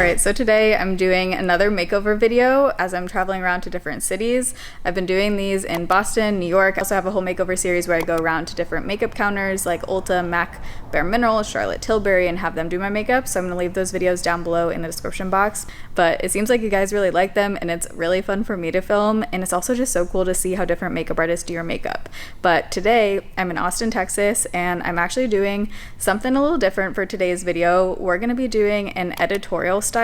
Alright, so today I'm doing another makeover video as I'm traveling around to different cities. I've been doing these in Boston, New York. I also have a whole makeover series where I go around to different makeup counters like Ulta, MAC, Bare Minerals, Charlotte Tilbury, and have them do my makeup. So I'm going to leave those videos down below in the description box. But it seems like you guys really like them and it's really fun for me to film. And it's also just so cool to see how different makeup artists do your makeup. But today I'm in Austin, Texas, and I'm actually doing something a little different for today's video. We're going to be doing an editorial style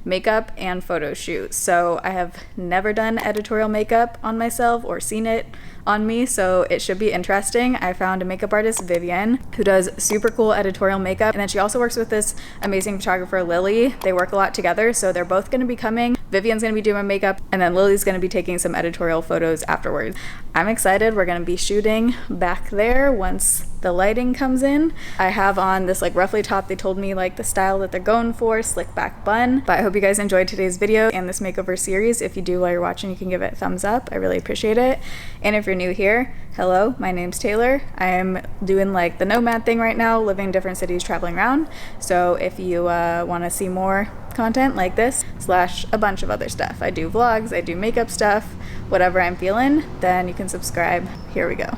makeup and photo shoot. So I have never done editorial makeup on myself or seen it on me, so it should be interesting. I found a makeup artist, Vivian, who does super cool editorial makeup, and then she also works with this amazing photographer, Lilly. They work a lot together, so they're both going to be coming. Vivian's going to be doing my makeup, and then Lily's going to be taking some editorial photos afterwards. I'm excited. We're going to be shooting back there once the lighting comes in. I have on this like ruffly top. They told me like the style that they're going for, slick back bun. But I hope you guys enjoyed today's video and this makeover series. If you do while you're watching, you can give it a thumbs up. I really appreciate it. And if you're new here, hello, my name's Taylor. I'm doing like the nomad thing right now, living in different cities, traveling around. So if you want to see more content like this slash a bunch of other stuff, I do vlogs, I do makeup stuff, whatever I'm feeling, then you can subscribe. Here we go.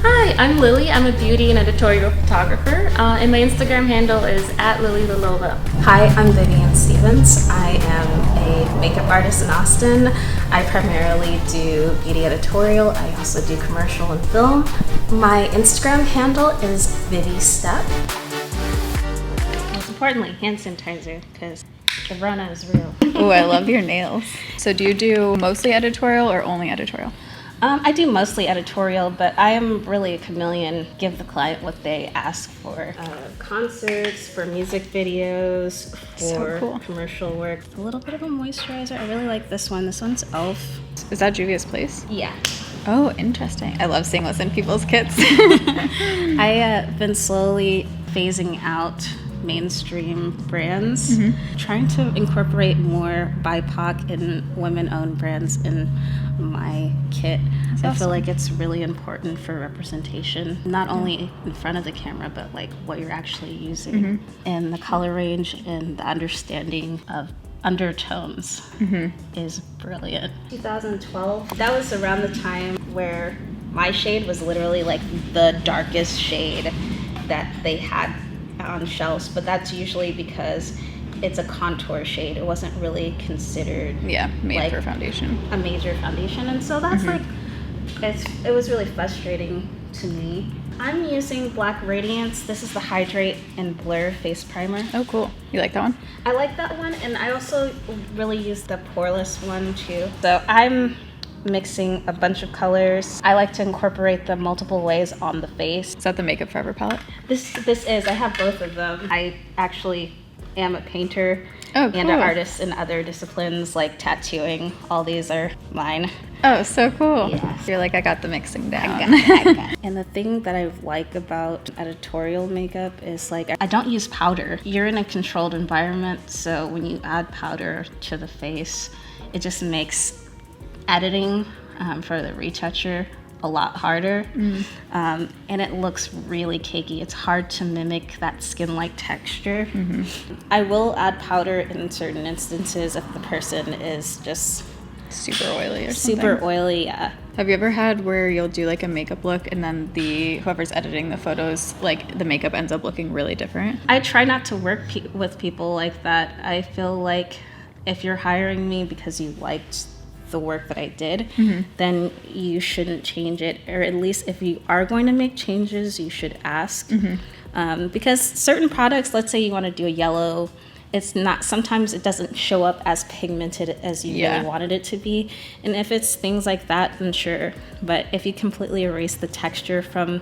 Hi, I'm Lily. I'm a beauty and editorial photographer, and my Instagram handle is @LilyLilova. Hi, I'm Vivian Stevens. I am a makeup artist in Austin. I primarily do beauty editorial. I also do commercial and film. My Instagram handle is ViviStep. Most importantly, hand sanitizer, because the Rona is real. Ooh, I love your nails. So do you do mostly editorial or only editorial? I do mostly editorial, but I am really a chameleon. Give the client what they ask for. Concerts, for music videos, for So cool. commercial work. A little bit of a moisturizer. I really like this one. This one's e.l.f. Is that Juvia's Place? Yeah. Oh, interesting. I love seeing what's in people's kits. I've been slowly phasing out mainstream brands, trying to incorporate more BIPOC and women-owned brands in my kit. That's I awesome. feel like it's really important for representation, not only in front of the camera, but like what you're actually using, and the color range and the understanding of undertones is brilliant. 2012, that was around the time where my shade was literally like the darkest shade that they had on shelves, but that's usually because it's a contour shade. It wasn't really considered made like for foundation. a major foundation, and so that's like it was really frustrating to me. I'm using Black Radiance. This is the Hydrate and Blur face primer. Oh, cool. You like that one? I like that one, and I also really use the poreless one too. So I'm mixing a bunch of colors. I like to incorporate them multiple ways on the face. Is that the Makeup Forever palette? This is, I have both of them. I actually am a painter and an cool. artist in other disciplines like tattooing. All these are mine. Oh, so cool. Yes. You're like, I got the mixing down. And the thing that I like about editorial makeup is like, I don't use powder. You're in a controlled environment, so when you add powder to the face, it just makes editing for the retoucher a lot harder, and it looks really cakey. It's hard to mimic that skin-like texture. I will add powder in certain instances if the person is just Super oily or something. super oily. Yeah. Have you ever had where you'll do like a makeup look and then whoever's editing the photos, like the makeup ends up looking really different? I try not to work with people like that. I feel like if you're hiring me because you liked the work that I did, then you shouldn't change it, or at least if you are going to make changes, you should ask. Because certain products, let's say you want to do a yellow, it's not, sometimes it doesn't show up as pigmented as you really wanted it to be, and if it's things like that, then sure. But if you completely erase the texture from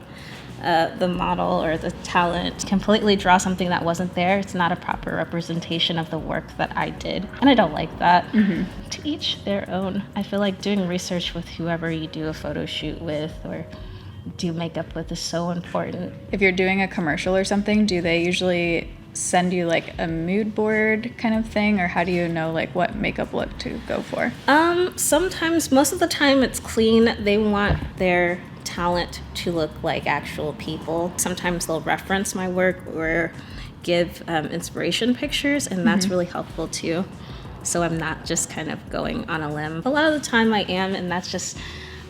the model or the talent, completely draw something that wasn't there, it's not a proper representation of the work that I did, and I don't like that. To each their own. I feel like doing research with whoever you do a photo shoot with or do makeup with is so important. If you're doing a commercial or something, do they usually send you like a mood board kind of thing, or how do you know like what makeup look to go for? Sometimes, most of the time it's clean. They want their talent to look like actual people. Sometimes they'll reference my work, or give inspiration pictures, and that's really helpful too. So I'm not just kind of going on a limb. A lot of the time I am, and that's just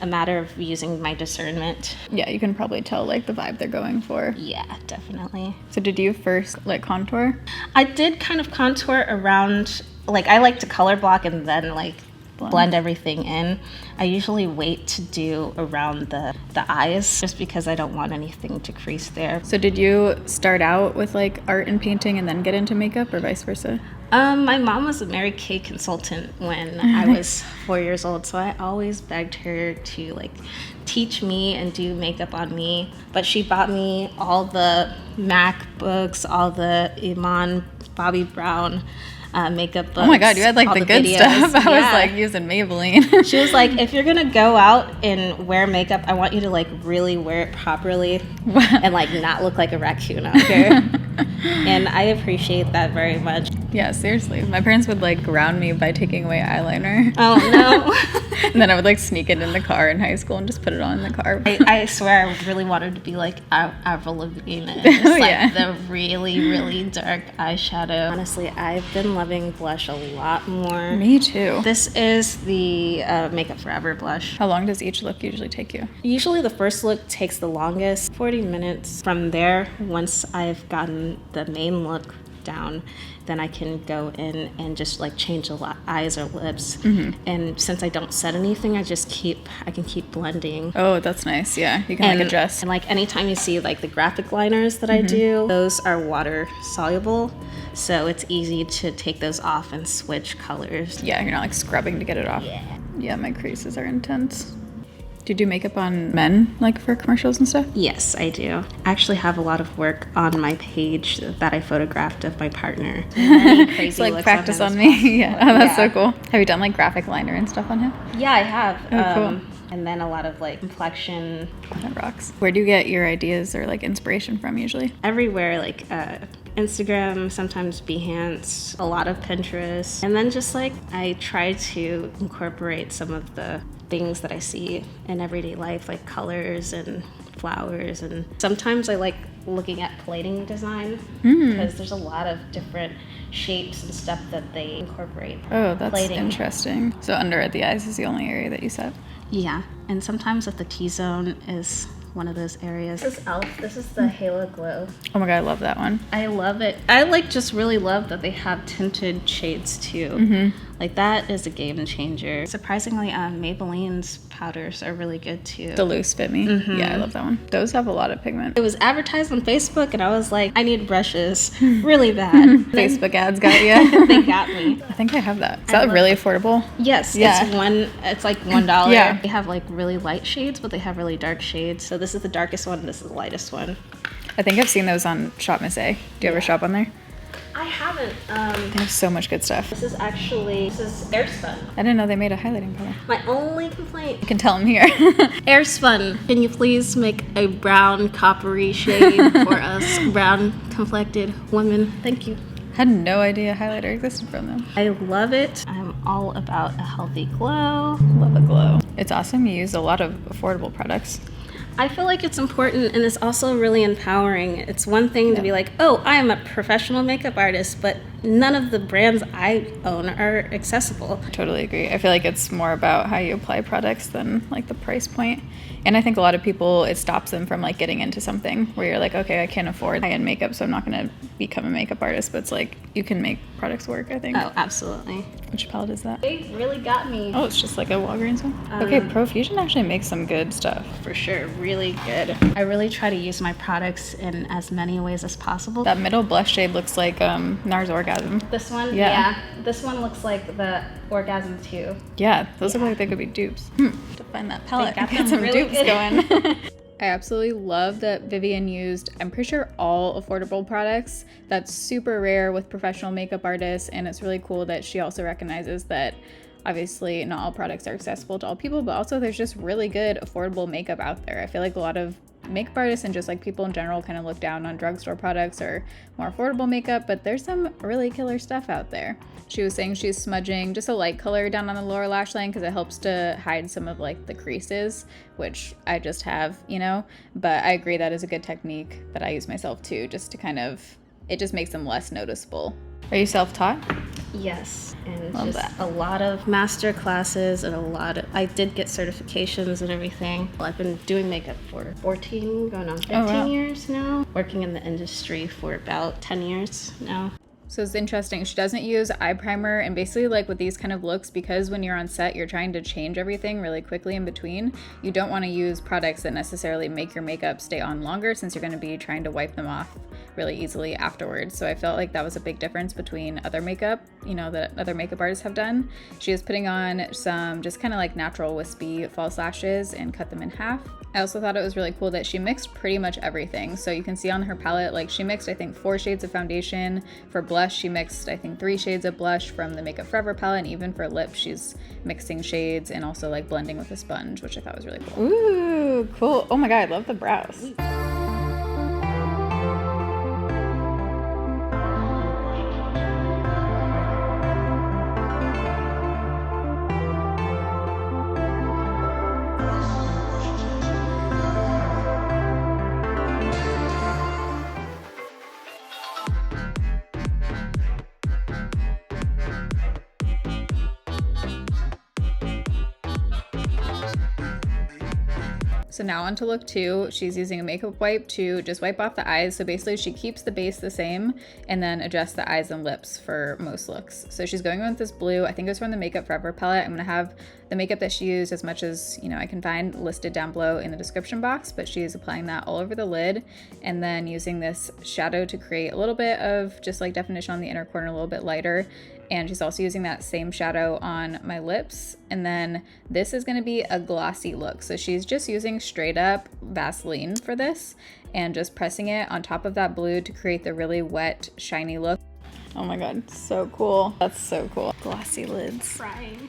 a matter of using my discernment. Yeah, you can probably tell like the vibe they're going for. Yeah, definitely. So did you first like contour? I did kind of contour around, like I like to color block and then like blend everything in. I usually wait to do around the eyes just because I don't want anything to crease there. So did you start out with like art and painting and then get into makeup, or vice versa? My mom was a Mary Kay consultant when I was 4 years old, so I always begged her to like teach me and do makeup on me. But she bought me all the MAC books, all the Iman, Bobbi Brown makeup books. Oh my god, you had like the good videos. stuff. I Yeah. was like using Maybelline. She was like, if you're gonna go out and wear makeup, I want you to like really wear it properly and like not look like a raccoon out here. And I appreciate that very much. Yeah, seriously. My parents would like ground me by taking away eyeliner. Oh no. And then I would like sneak it in the car in high school and just put it on in the car. I swear I really wanted to be like Avril Lavigne and just like yeah. the really, really dark eyeshadow. Honestly, I've been loving blush a lot more. Me too. This is the Makeup Forever blush. How long does each look usually take you? Usually the first look takes the longest, 40 minutes. From there, once I've gotten the main look down, then I can go in and just like change the eyes or lips. And since I don't set anything, I can keep blending. Oh, that's nice. Yeah, you can like adjust. And like anytime you see like the graphic liners that I do, those are water soluble, so it's easy to take those off and switch colors. Yeah, you're not like scrubbing to get it off. Yeah, my creases are intense. Do you do makeup on men, like for commercials and stuff? Yes, I do. I actually have a lot of work on my page that I photographed of my partner. Crazy It's like looks practice on on him as me. Yeah, oh, that's Yeah. so cool. Have you done like graphic liner and stuff on him? Yeah, I have. Oh, cool. And then a lot of like complexion. That rocks. Where do you get your ideas or like inspiration from usually? Everywhere, like Instagram, sometimes Behance, a lot of Pinterest. And then just like I try to incorporate some of the things that I see in everyday life, like colors and flowers. And sometimes I like looking at plating design because there's a lot of different shapes and stuff that they incorporate. Oh, that's plating. interesting. So under at the eyes is the only area that you set? Yeah, and sometimes at the T-zone is one of those areas. This is e.l.f. This is the Halo Glow. Oh my god, I love that one. I love it. I like just really love that they have tinted shades too. Like that is a game changer. Surprisingly, Maybelline's powders are really good too. The loose fit me. Yeah, I love that one. Those have a lot of pigment. It was advertised on Facebook and I was like, I need brushes really bad. Facebook ads got you. They got me. I think I have that. Is that really affordable? Yes, Yeah. it's like $1. Yeah. They have like really light shades, but they have really dark shades. So this is the darkest one, this is the lightest one. I think I've seen those on Shop Miss A. Do you ever shop on there? I haven't. They have so much good stuff. This is Airspun. I didn't know they made a highlighting powder. My only complaint. You can tell them here. Airspun, can you please make a brown coppery shade for us brown complected women? Thank you. Had no idea highlighter existed from them. I love it. I'm all about a healthy glow. Love a glow. It's awesome. You use a lot of affordable products. I feel like it's important and it's also really empowering. It's one thing to be like, oh, I am a professional makeup artist, but none of the brands I own are accessible. Totally agree. I feel like it's more about how you apply products than like the price point. And I think a lot of people, it stops them from like getting into something where you're like, okay, I can't afford high-end makeup, so I'm not going to become a makeup artist. But it's like, you can make products work, I think. Oh, absolutely. Which palette is that? They really got me. Oh, it's just like a Walgreens one? Okay, Profusion actually makes some good stuff. For sure, really good. I really try to use my products in as many ways as possible. That middle blush shade looks like NARS Orgasm. This one? Yeah. This one looks like the Orgasm 2. Yeah, those look like they could be dupes. To find that palette, got get them some really dupes good. going. I absolutely love that Vivian used, I'm pretty sure, all affordable products. That's super rare with professional makeup artists, and it's really cool that she also recognizes that obviously not all products are accessible to all people, but also there's just really good affordable makeup out there. I feel like a lot of makeup artists and just like people in general kind of look down on drugstore products or more affordable makeup, but there's some really killer stuff out there. She was saying she's smudging just a light color down on the lower lash line because it helps to hide some of like the creases, which I just have, you know, but I agree that is a good technique that I use myself too, just to kind of it just makes them less noticeable. Are you self-taught? Yes, and Love just that. a lot of master classes and I did get certifications and everything. I've been doing makeup for 14, going on 15 years now. Working in the industry for about 10 years now. So it's interesting. She doesn't use eye primer, and basically like with these kind of looks, because when you're on set, you're trying to change everything really quickly in between. You don't want to use products that necessarily make your makeup stay on longer, since you're going to be trying to wipe them off really easily afterwards. So I felt like that was a big difference between other makeup, you know, that other makeup artists have done. She was putting on some just kind of like natural wispy false lashes and cut them in half. I also thought it was really cool that she mixed pretty much everything. So you can see on her palette, like she mixed, I think, 4 shades of foundation. For blush, she mixed, I think, 3 shades of blush from the Makeup Forever palette. And even for lips, she's mixing shades and also like blending with a sponge, which I thought was really cool. Ooh, cool. Oh my God, I love the brows. So now on to look 2. She's using a makeup wipe to just wipe off the eyes. So basically she keeps the base the same and then adjusts the eyes and lips for most looks. So she's going with this blue. I think it was from the Makeup Forever palette. I'm gonna have the makeup that she used, as much as, you know, I can find, listed down below in the description box, but she's applying that all over the lid and then using this shadow to create a little bit of just like definition on the inner corner, a little bit lighter. And she's also using that same shadow on my lips. And then this is gonna be a glossy look. So she's just using straight up Vaseline for this and just pressing it on top of that blue to create the really wet, shiny look. Oh my God, so cool. That's so cool. Glossy lids. Trying.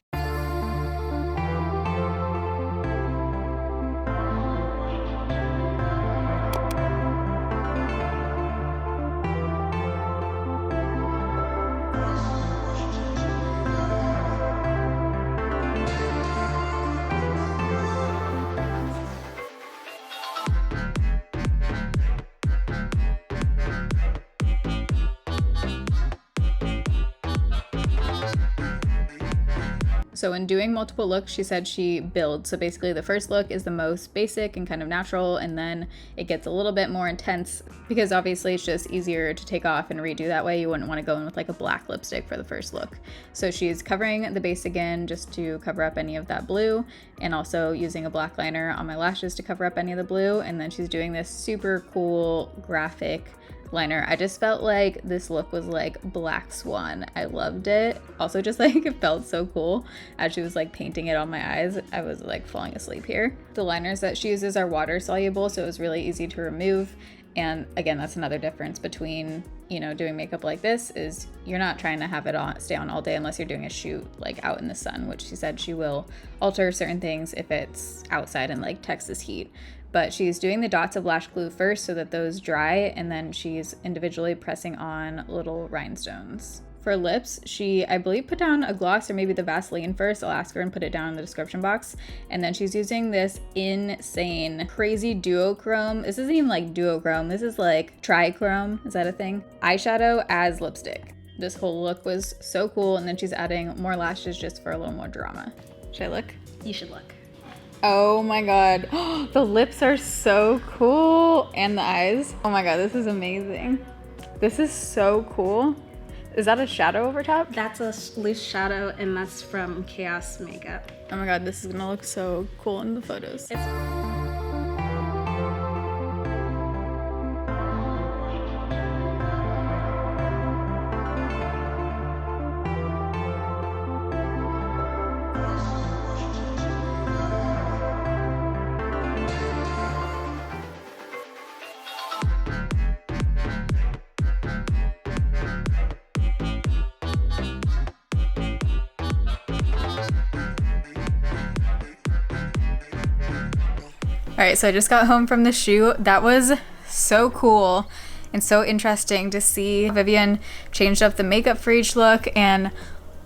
So in doing multiple looks, she said she builds. So basically the first look is the most basic and kind of natural, and then it gets a little bit more intense because obviously it's just easier to take off and redo that way. You wouldn't want to go in with like a black lipstick for the first look. So she's covering the base again just to cover up any of that blue, and also using a black liner on my lashes to cover up any of the blue. And then she's doing this super cool graphic liner. I just felt like this look was like Black Swan. I loved it. Also just like it felt so cool as she was like painting it on my eyes. I was like falling asleep here. The liners that she uses are water soluble, so it was really easy to remove. And again, that's another difference between, you know, doing makeup like this is you're not trying to have it on, stay on all day unless you're doing a shoot like out in the sun, which she said she will alter certain things if it's outside in like Texas heat. But she's doing the dots of lash glue first so that those dry, and then she's individually pressing on little rhinestones. For lips, she, I believe, put down a gloss or maybe the Vaseline first. I'll ask her and put it down in the description box. And then she's using this insane, crazy duochrome. This isn't even like duochrome. This is like trichrome. Is that a thing? Eyeshadow as lipstick. This whole look was so cool. And then she's adding more lashes just for a little more drama. Should I look? You should look. Oh my God. The lips are so cool. And the eyes. Oh my God, this is amazing. This is so cool. Is that a shadow over top? That's a loose shadow, and that's from Chaos Makeup. Oh my God, this is gonna look so cool in the photos. All right, so I just got home from the shoot. That was so cool and so interesting to see. Vivian changed up the makeup for each look, and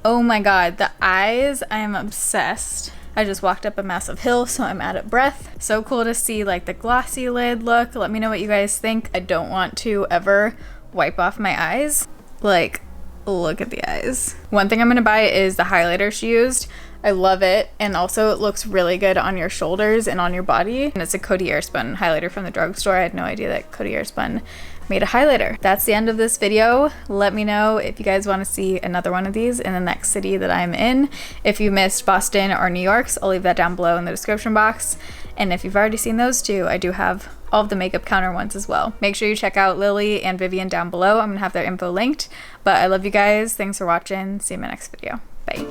oh my God, the eyes, I am obsessed. I just walked up a massive hill, so I'm out of breath. So cool to see like the glossy lid look. Let me know what you guys think. I don't want to ever wipe off my eyes. Like, look at the eyes. One thing I'm gonna buy is the highlighter she used. I love it, and also it looks really good on your shoulders and on your body. And it's a Coty Airspun highlighter from the drugstore. I had no idea that Coty Airspun made a highlighter. That's the end of this video. Let me know if you guys want to see another one of these in the next city that I'm in. If you missed Boston or New York, so I'll leave that down below in the description box. And if you've already seen those two, I do have all of the makeup counter ones as well. Make sure you check out Lily and Vivian down below. I'm gonna have their info linked. But I love you guys. Thanks for watching. See you in my next video. Bye.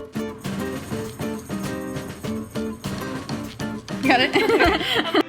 Got it?